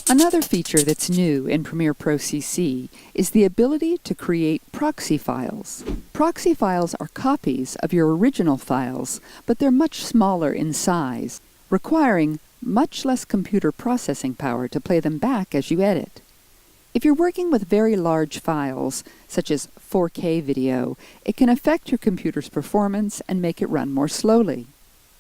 Another feature that's new in Premiere Pro CC is the ability to create proxy files. Proxy files are copies of your original files, but they're much smaller in size, requiring much less computer processing power to play them back as you edit. If you're working with very large files, such as 4K video, it can affect your computer's performance and make it run more slowly.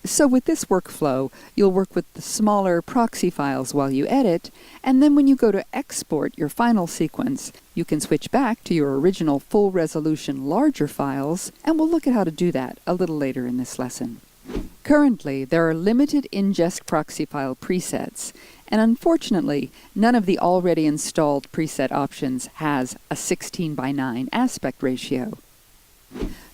So with this workflow, you'll work with the smaller proxy files while you edit, and then when you go to export your final sequence, you can switch back to your original full-resolution larger files, and we'll look at how to do that a little later in this lesson. Currently, there are limited ingest proxy file presets, and unfortunately, none of the already installed preset options has a 16:9 aspect ratio.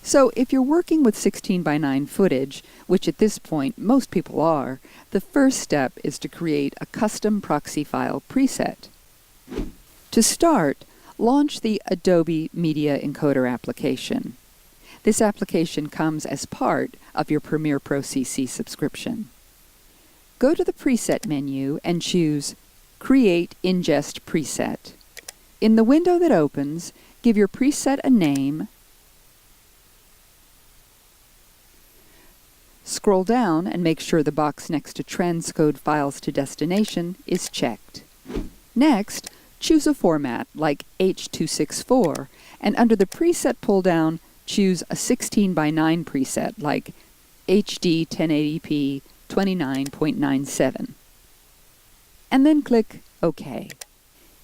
So if you're working with 16:9 footage, which at this point most people are, the first step is to create a custom proxy file preset. To start, launch the Adobe Media Encoder application. This application comes as part of your Premiere Pro CC subscription. Go to the Preset menu and choose Create Ingest Preset. In the window that opens, give your preset a name. Scroll down and make sure the box next to Transcode Files to Destination is checked. Next, choose a format like H.264, and under the Preset pull-down, choose a 16:9 preset like HD 1080p 29.97. And then click OK.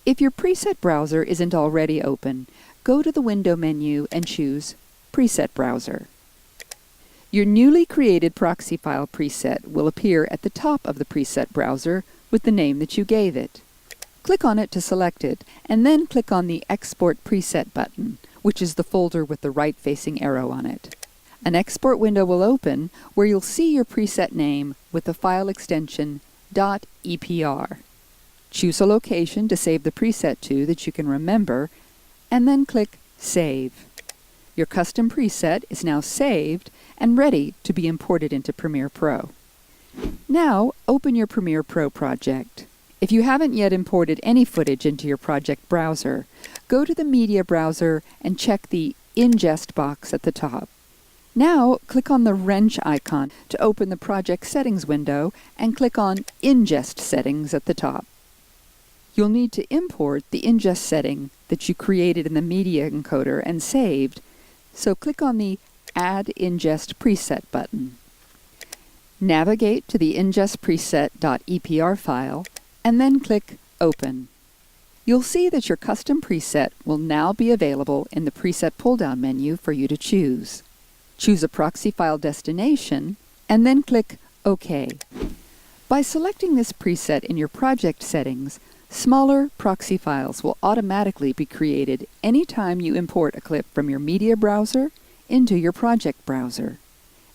If your preset browser isn't already open, go to the Window menu and choose Preset Browser. Your newly created proxy file preset will appear at the top of the preset browser with the name that you gave it. Click on it to select it, and then click on the Export Preset button, which is the folder with the right-facing arrow on it. An export window will open where you'll see your preset name with the file extension .epr. Choose a location to save the preset to that you can remember, and then click Save. Your custom preset is now saved and ready to be imported into Premiere Pro. Now, open your Premiere Pro project. If you haven't yet imported any footage into your project browser, go to the Media browser and check the Ingest box at the top. Now, click on the wrench icon to open the Project Settings window and click on Ingest Settings at the top. You'll need to import the ingest setting that you created in the Media encoder and saved, so click on the Add Ingest Preset button. Navigate to the ingestpreset.epr file and then click Open. You'll see that your custom preset will now be available in the Preset pull-down menu for you to choose. Choose a proxy file destination and then click OK. By selecting this preset in your project settings, smaller proxy files will automatically be created anytime you import a clip from your media browser into your project browser.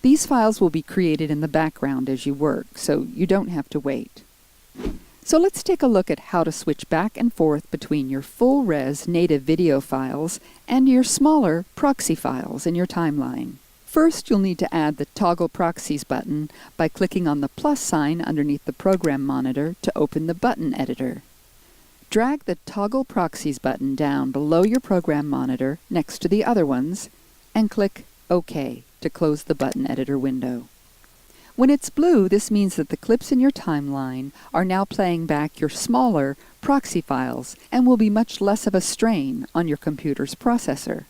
These files will be created in the background as you work, so you don't have to wait. So let's take a look at how to switch back and forth between your full-res native video files and your smaller proxy files in your timeline. First, you'll need to add the Toggle Proxies button by clicking on the plus sign underneath the program monitor to open the button editor. Drag the Toggle Proxies button down below your program monitor next to the other ones, and click OK to close the button editor window. When it's blue, this means that the clips in your timeline are now playing back your smaller proxy files and will be much less of a strain on your computer's processor.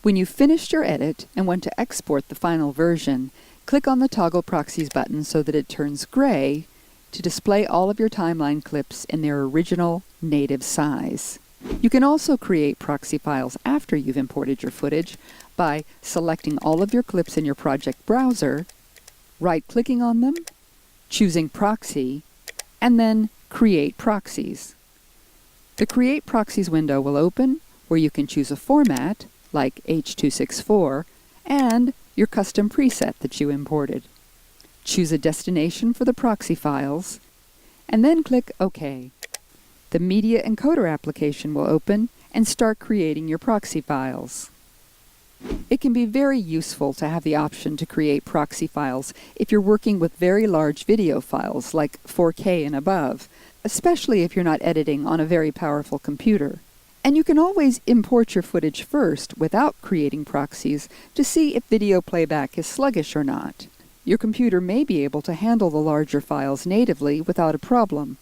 When you've finished your edit and want to export the final version, click on the Toggle Proxies button so that it turns gray to display all of your timeline clips in their original native size. You can also create proxy files after you've imported your footage by selecting all of your clips in your project browser, right-clicking on them, choosing Proxy, and then Create Proxies. The Create Proxies window will open where you can choose a format, like H.264, and your custom preset that you imported. Choose a destination for the proxy files, and then click OK. The Media Encoder application will open and start creating your proxy files. It can be very useful to have the option to create proxy files if you're working with very large video files like 4K and above, especially if you're not editing on a very powerful computer. And you can always import your footage first without creating proxies to see if video playback is sluggish or not. Your computer may be able to handle the larger files natively without a problem,